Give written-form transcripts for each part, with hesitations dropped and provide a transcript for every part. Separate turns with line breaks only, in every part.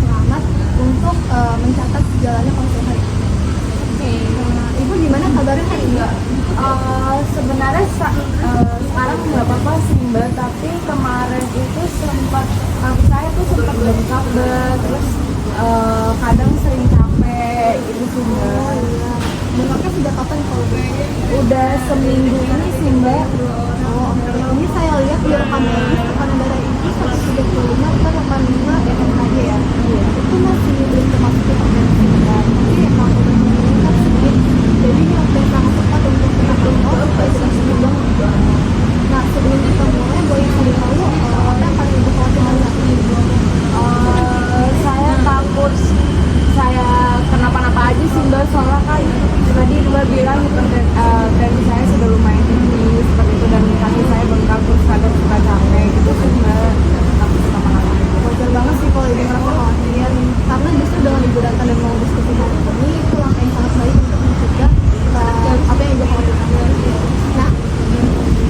pengamat untuk mencatat jalannya konser hari ini.
Oke.
Nah, Ibu gimana kabarnya hari ini?
Sebenarnya sekarang nggak apa-apa sih Mbak, tapi kemarin itu sempat saya tuh sempat bengkak Mbak, terus kadang sering capek gitu sih Mbak.
Iya. Bengkaknya sejak kapan kalau
Udah seminggu ini sih Mbak.
Oh, ini saya lihat di rekam medis tekanan darah ibu 135 per 85 mmHg ya.
Iya.
Itu masih belum termasuk hipertensi kan. Tapi emang udah meningkat sedikit. Jadi ini waktu yang sangat tepat untuk kita kontrol supaya tidak sedih banget. Nah, sebelum kita mulai boleh kasih tahu apa yang paling ibu khawatirkan saat ini?
Saya takut saya kenapa-napa aja sih Mbak, soalnya kan tadi Mbak bilang hipertensi saya sudah lumayan tinggi seperti itu, dan kaki saya bengkak terus kadang suka capek gitu sih Mbak, takut kenapa-napa.
Wajar banget sih kalau ibu merasa khawatir, karena justru dengan ibu datang dan mau diskusi hari ini itu langkah yang sangat baik untuk mencegah apa yang ibu khawatirkan. Nah,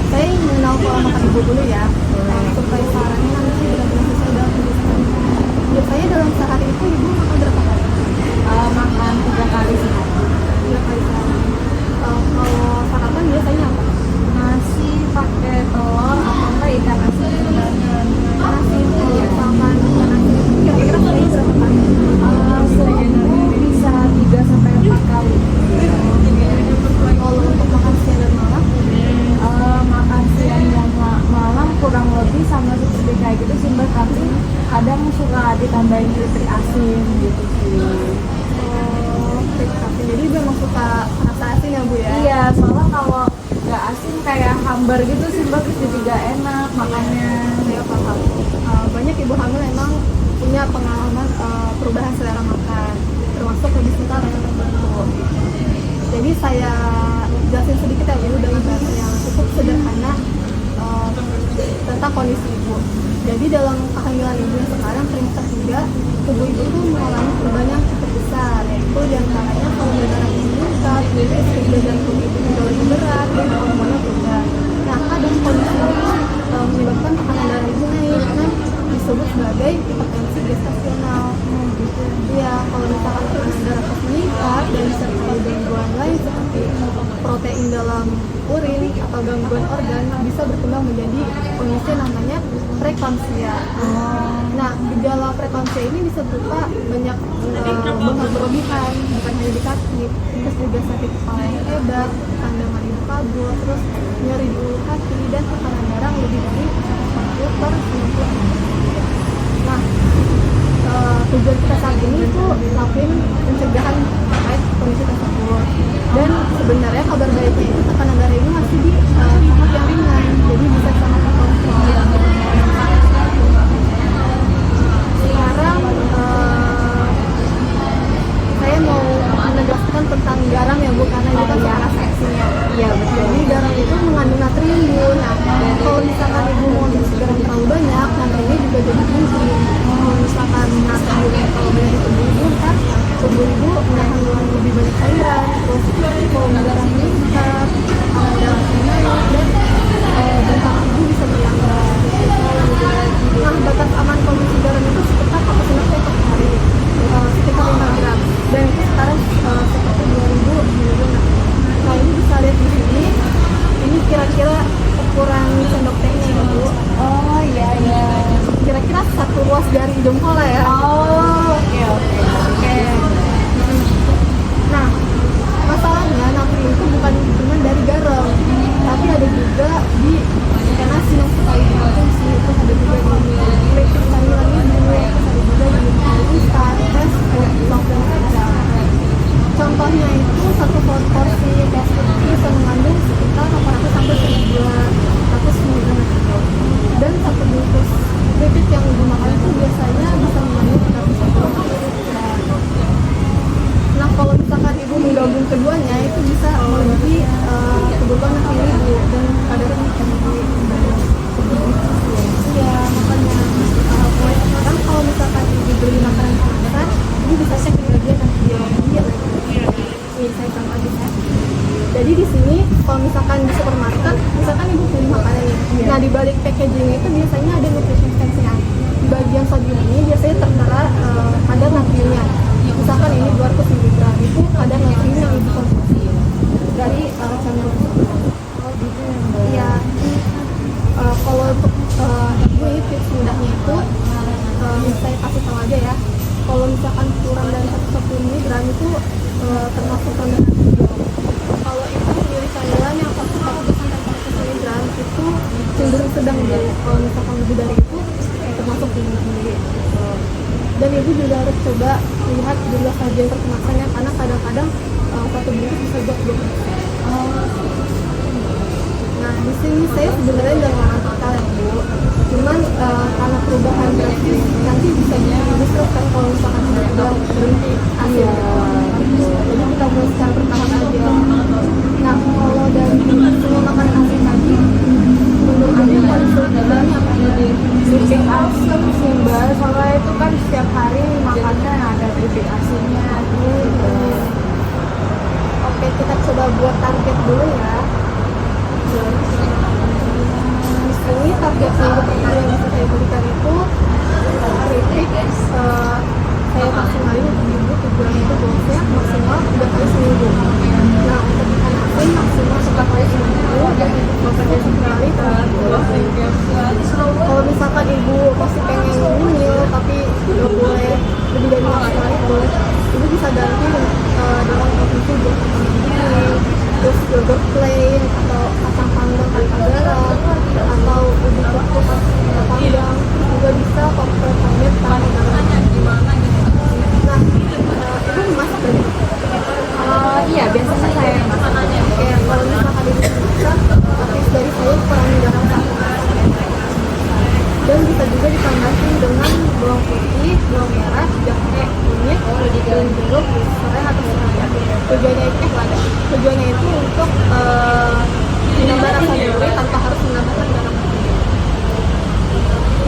saya ingin mengenal pola makan ibu dulu ya, supaya sarannya nanti benar-benar sesuai dalam kebiasaan. Biasanya dalam sehari itu ibu makan berapa kali?
Makan 3 kali sehari.
3 kali sehari. Kalau sarapan biasanya apa?
Nasi pakai telur atau enggak ikan asin.
Nasi, kalau misalkan ikan asin itu kira-kira sehari berapa kali?
Seminggu bisa 3 sampai 4 kali.
Kalau untuk makan siang dan malam,
Makan siang dan malam kurang lebih sama seperti kayak gitu sih Mbak, tapi kadang suka ditambahin keripik asin gitu sih.
keripik asin. Jadi ibu emang suka rasa asin ya bu ya?
Iya, soalnya kalau nggak asin kayak hambar gitu sih Mbak, terus jadi nggak enak makannya.
Saya paham. Banyak ibu hamil emang punya pengalaman perubahan selera makan, termasuk lebih suka rasa tertentu. Jadi saya jelasin sedikit ya bu dengan bahasa yang cukup sederhana tentang kondisi ibu. Jadi dalam kehamilan ibu yang sekarang trimester 3, tubuh ibu tuh mengalami perubahan yang cukup besar, yaitu diantaranya volume darah ibu meningkat, kerja jantung ibu juga lebih berat, dan hormonnya berubah. Nah, kadang kondisi ini menyebabkan tekanan darah ibu naik, kan disebut sebagai hipertensi gestasional. Iya, kalau misalkan tekanan darah terus meningkat dan disertai gangguan lain seperti protein dalam urin atau gangguan organ, bisa berkembang menjadi kondisi namanya preeklamsia. Nah, gejala preeklamsia ini bisa berupa banyak bengkak berlebihan, bukan hanya di kaki, terus juga sakit kepala yang hebat, pandangan ibu kabur, terus nyeri di ulu hati, dan tekanan darah lebih dari 140 per 90. Nah, tujuan kita saat ini itu lakuin pencegahan terkait kondisi tersebut. Dan sebenarnya kabar baiknya itu tekanan darah ibu masih di tahap yang ringan, jadi bisa sangat terkontrol. Sekarang saya mau menegaskan tentang garam ya bu, karena itu kan sekarang seksinya.
Iya betul.
Jadi garam itu mengandung natrium bu. Nah, kalau misalkan ibu mau konsumsi garam terlalu banyak, natriumnya juga jadi tinggi. Kalau misalkan natriumnya kalau banyak di tubuh ibu, ntar tubuh ibu menahan lebih banyak cairan. Terus volume darah meningkat, tekanan darah naik, dan bengkak ibu bisa bertambah. Nah, batas aman konsumsi garam itu sekitar kapasitasnya per hari, sekitar 5 gram. Dan itu sekarang seperti 2000 mg. Nah, ini bisa lihat di sini. Ini kira-kira ukuran sendok tehnya ya bu.
Oh iya iya.
Kira-kira satu ruas jari jempol lah ya.
Oh oke.
Nah, masalahnya natrium itu bukan cuma dari garam, tapi ada juga di ikan asin yang suka ibu konsumsi, terus ada juga di keripik camilan ibu, terus ada juga di mie instan, terus langsung kacang. Contohnya itu satu porsi fast food bisa mengandung sekitar 800 sampai 1100 mg natrium. Dan satu bungkus keripik yang ibu makan itu biasanya bisa mengandung 300 sampai 400 gram. Nah, kalau misalkan ibu menggabung keduanya itu bisa melebihi kebutuhan natrium ibu dan kadarnya bisa tinggi. Iya, makanya mulai sekarang kalau misalkan ibu beli makanan kemasan, ibu bisa cek di bagian natrium. Ini saya contoh aja ya. Jadi di sini kalau misalkan di supermarket, misalkan ibu beli makanan ini, nah di balik packaging itu biasanya ada nutrition facts-nya. Di bagian sodium ini biasanya tertera kalau misalkan kurang dari 110 miligram itu termasuk rendah antibiot. Kalau itu milik cairan yang 140 sampai 100 miligram itu cenderung sedang deh. Kalau misalkan lebih dari itu termasuk tinggi. Dan ibu juga harus coba lihat jumlah sajian perkemasannya karena kadang-kadang satu bungkus bisa buat 2 bungkus. Nah, di sini saya sebenarnya udah ngelarang total ya Bu. Cuman karena perubahan drastis nanti bisa justru kan kalau misalkan sudah berhenti asin. Jadi kita mulai secara bertahap aja. Nah, kalau dari semua makanan asin tadi, menurut Anda paling sulit dibilangnya apa?
Keripik asin sih Mbak, soalnya itu kan setiap hari makannya ada keripik asinnya gitu.
Oke, kita coba buat target dulu ya. Ini target minggu pertama yang bisa saya berikan itu keripik saya maksimalin untuk ibu tujuan itu dosnya maksimal 3 kali seminggu. Nah, untuk ikan asin maksimal 4 kali seminggu dan dosanya sekali per minggu. Kalau misalkan ibu masih pengen nyemil tapi nggak boleh lebih dari maksimal itu, ibu bisa ganti dengan konsumsi buah kacang, terus yogurt plain atau kacang panggang tanpa garam atau ubi kukus tanpa panggang, juga bisa cocktail samit tanpa garam. Nah, ibu memasak dari
Iya, biasanya saya yang masak.
oke, kalau misalkan ibu memasak, tips dari saya kurangi garam saat memasak. Dan bisa juga ditambahin dengan bawang putih, bawang merah, jahe, kunyit, dan jeruk, serai atau serai. Tujuannya itu untuk menambah rasa gurih tanpa harus menambahkan garam.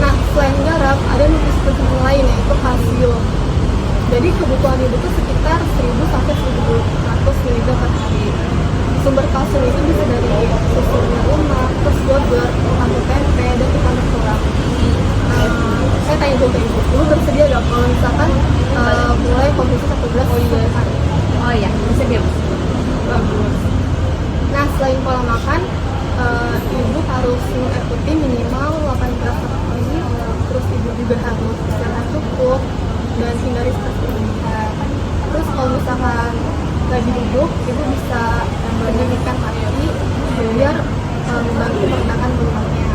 Nah, selain garam, ada nutrisi penting lain yaitu kalsium. Jadi kebutuhan ibu itu sekitar 1000 sampai 1200 mg per hari. Sumber kalsium itu bisa dari susunya lemak, terus yogurt, tahu tempe, dan ikan berkurang. Saya tanya dulu ke ibu bersedia nggak kalau misalkan mulai konsumsi 1 gelas per hari?
Oh iya, bisa dia.
Bagus. Nah, selain pola makan, ibu harus minum air putih minimal 8 gelas per hari. Terus ibu juga harus istirahat cukup dan hindari stres berlebihan. Terus kalau misalkan lagi duduk, ibu bisa mendidikkan hati biar membantu meredakan lemaknya.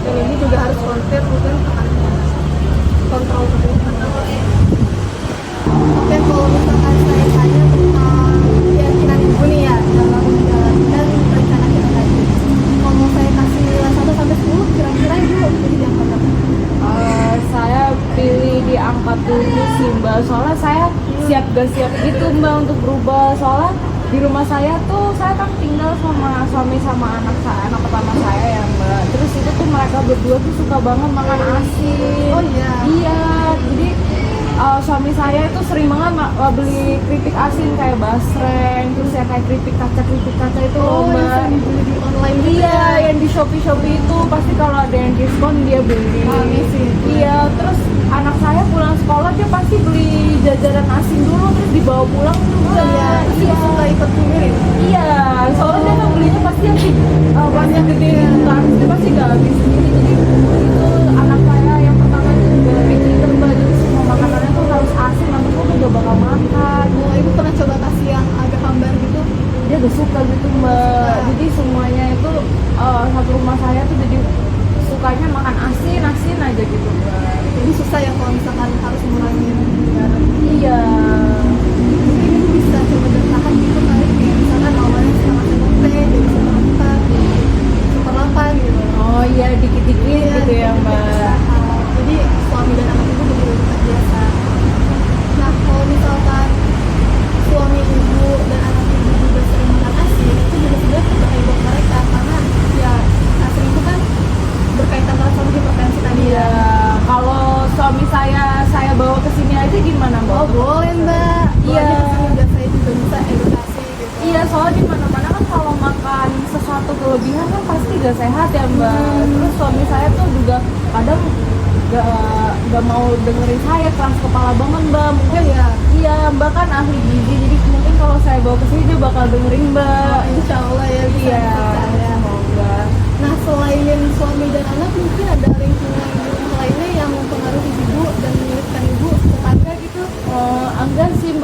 Dan ibu juga harus kontrol tekanan darah. Kontrol tubuh. Oke, kalau misalkan saya tanya tentang keyakinan ibu nih ya dalam menjalankan rencana kita tadi, kalau saya kasih nilai 1 sampai 10, kira-kira ibu pilih di angka berapa?
Saya pilih di angka 7 sih Mbak, soalnya saya siap gak siap gitu Mbak untuk berubah. Soalnya di rumah saya tuh saya kan tinggal sama suami sama anak pertama saya ya Mbak. Terus itu tuh mereka berdua tuh suka banget makan asin.
Oh iya.
Iya, jadi suami saya itu sering banget beli keripik asin kayak basreng, terus ya kayak keripik kaca itu loh
Yang
Mbak.
sering dibeli di online gitu
Iya,
ya?
yang di Shopee itu pasti kalau ada yang diskon dia beli.
Sih.
Iya, terus anak saya pulang sekolah dia pasti beli jajanan asin dulu terus dibawa pulang juga.
Iya, suka ikut ngirim.
Iya, soalnya dia kan belinya pasti yang banyak gede gitu kan, dia pasti gak habis sendiri. Jadi itu anak saya yang pertama itu juga pinter Mbak, jadi semua makanannya tuh harus asin, nanti tuh gak bakal makan.
Oh, ibu pernah coba kasih yang agak hambar gitu?
Dia gak suka gitu Mbak, jadi semuanya itu satu rumah saya tuh jadi sukanya makan asin aja gitu Mbak.
Jadi susah ya kalau misalkan harus mengurangi garam.
Iya.
Mungkin ibu bisa coba bertahan gitu kali, kayak misalkan awalnya setengah tempe jadi seperempat, seperlapan gitu.
Oh iya, dikit-dikit
Iya,
gitu ya Mbak.
Jadi suami dan anak ibu betul-betul terbiasa. Nah, kalau misalkan suami ibu dan anak ibu juga sering makan asin, itu juga sebenarnya berbahaya buat mereka karena ya asin itu kan berkaitan erat sama hipertensi tadi
Iya,
ya.
kalau suami saya bawa ke sini aja gimana Mbak?
Oh boleh Mbak.
Iya.
Biar saya juga bisa edukasi gitu.
Iya, soalnya di mana-mana kan kalau makan sesuatu kelebihan kan pasti gak sehat ya Mbak. Terus suami saya tuh juga kadang gak mau dengerin saya, keras kepala banget Mbak. Mungkin
ya.
Iya, Mbak kan ahli gizi, jadi mungkin kalau saya bawa ke sini dia bakal dengerin Mbak.
Insya Allah ya bisa
Iya,
dipercaya.
semoga.
Nah, selain suami dan anak, mungkin ada lingkungan lainnya yang mempengaruhi ibu dan menyulitkan ibu tetangga gitu.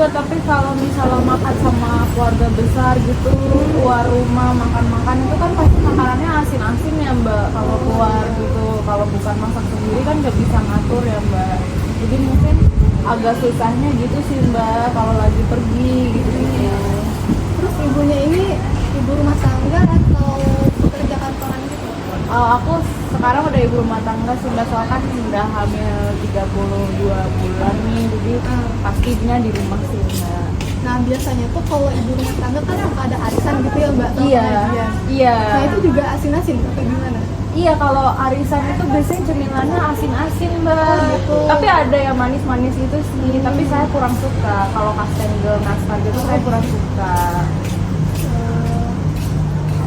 Mbak, tapi kalau misalnya makan sama keluarga besar gitu, keluar rumah makan-makan itu kan pasti makanannya asin-asin ya Mbak. Kalau keluar gitu, kalau bukan masak sendiri kan nggak bisa ngatur ya Mbak. Jadi mungkin agak susahnya gitu sih Mbak kalau lagi pergi gitu.
Terus ibunya ini ibu rumah tangga atau pekerja kantoran gitu?
Aku sekarang udah ibu rumah tangga sih Mbak, soalnya kan udah hamil 32 bulan nih, jadi pastinya di rumah sih Mbak.
Nah biasanya tuh kalau ibu rumah tangga kan suka ada arisan gitu ya Mbak? Sama
Iya,
pengajian.
iya.
Nah itu juga asin-asin atau gimana?
Iya, kalau arisan itu biasanya cemilannya asin-asin Mbak.
Oh, gitu.
Tapi ada yang manis-manis itu sih, tapi saya kurang suka. Kalau kastengel, nastar gitu saya kurang suka.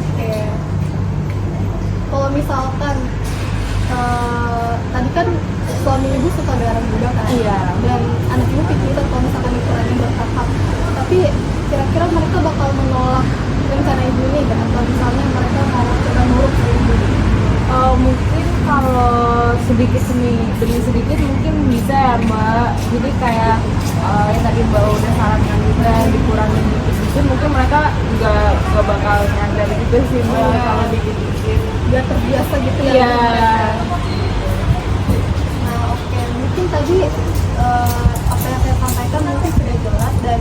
Oke. Kalau misalkan tadi kan suami ibu suka garam juga kan?
Iya.
Dan anak ibu pikiran kalau misalkan dikurangi bertahap. Tapi kira-kira mereka bakal menolak rencana ibu ini kan? Atau misalnya mereka mau coba nurut ke ibu?
Mungkin kalau sedikit demi sedikit mungkin bisa ya Mbak. Jadi kayak yang tadi Mbak udah sarankan juga dikurangin dikit-dikit, mungkin mereka nggak bakal nyadar gitu sih Mbak.
Iya.
Kalau dikit-dikit.
Biar terbiasa gitu ya.
Iya.
dengan mereka. Nah oke, mungkin tadi apa yang saya sampaikan mungkin sudah jelas dan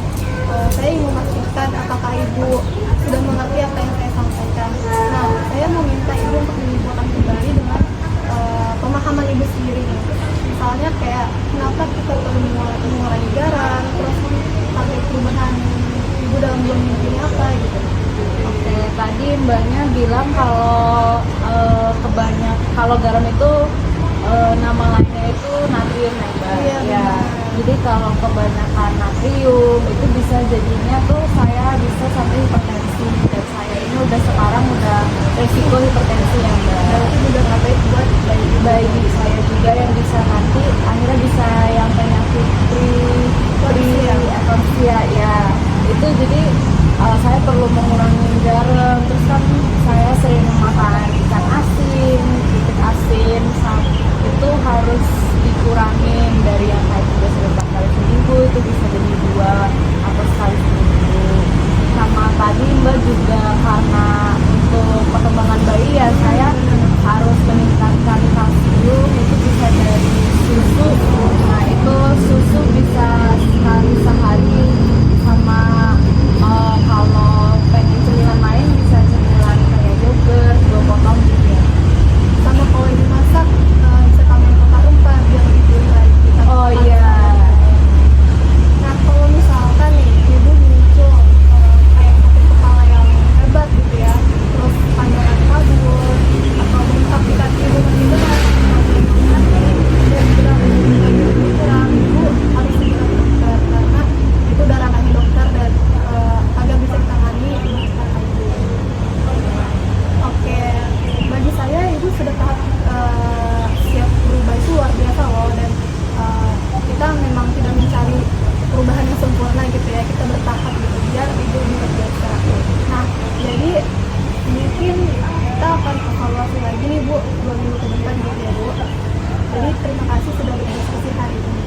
saya ingin memastikan apakah ibu sudah mengerti apa yang saya sampaikan. Nah saya mau minta ibu untuk menyimpulkan kembali dengan pemahaman ibu sendiri nih. Misalnya kayak kenapa kita perlu mengurangi garam, terus target perubahan ibu dalam 2 minggu ini apa gitu.
Oke, tadi Mbaknya bilang kalau kalau garam itu nama lainnya itu natrium ya Mbak.
Iya,
Ya.
benar.
Jadi kalau kebanyakan natrium itu bisa jadinya tuh saya bisa sampai hipertensi, dan saya ini sekarang udah resiko hipertensi ya Mbak.
Berarti juga nggak baik buat
Bagi saya juga yang bisa nanti akhirnya bisa yang penyakit preeklamsia ya. Itu jadi saya perlu mengurangi garam, terus kan saya sering makan ikan asin, titik asin, itu harus dikurangin dari yang kayak 3 sampai 4 kali seminggu itu bisa jadi 2 atau sekali seminggu. Sama tadi Mbak juga karena untuk perkembangan bayi ya saya harus meningkatkan kalsium, itu bisa dari susu. Nah itu susu bisa sekali sehari, sama kalau pengen cemilan lain bisa cemilan kayak yogurt 2 potong gitu ya.
sama kalau dimasak bisa tambahin rempah-rempah biar lebih gurih lagi.
Oh iya.
Nah kalau misalkan nih ibu muncul kayak sakit kepala yang hebat gitu ya, terus pandangan kabur atau bengkak di kaki ibu berat, dan kurang ibu harus segera ke dokter karena itu udah ranahnya dokter dan agak bisa ditangani dengan cara ibu. Oke, bagi saya ibu sudah tahap siap berubah itu luar biasa loh, dan kita memang tidak mencari perubahan yang sempurna gitu ya, kita bertahap gitu biar ibu lebih terbiasa. Nah jadi mungkin kita akan evaluasi lagi nih Bu 2 minggu ke depan gitu ya Bu. Jadi terima kasih sudah berdiskusi hari ini.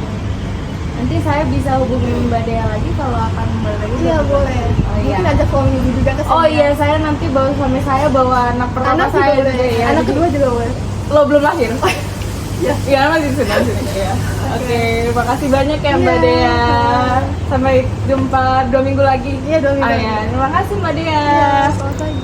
Nanti saya bisa hubungin Mbak Dea lagi kalau akan kembali lagi.
Iya boleh.
Oh, iya.
Mungkin ajak suami ibu juga ke sini.
Oh iya, saya nanti bawa suami saya, bawa anak pertama
Anak
saya
juga boleh.
juga ya.
Anak kedua juga boleh.
Lo belum lahir?
Ya.
Iya, masih di sini ya. Oke, makasih banyak ya Mbak
Iya.
Dea. Sampai jumpa 2 minggu lagi.
Iya 2 minggu.
Oh, ya. Terima kasih Mbak Dea.
Iya, selamat pagi.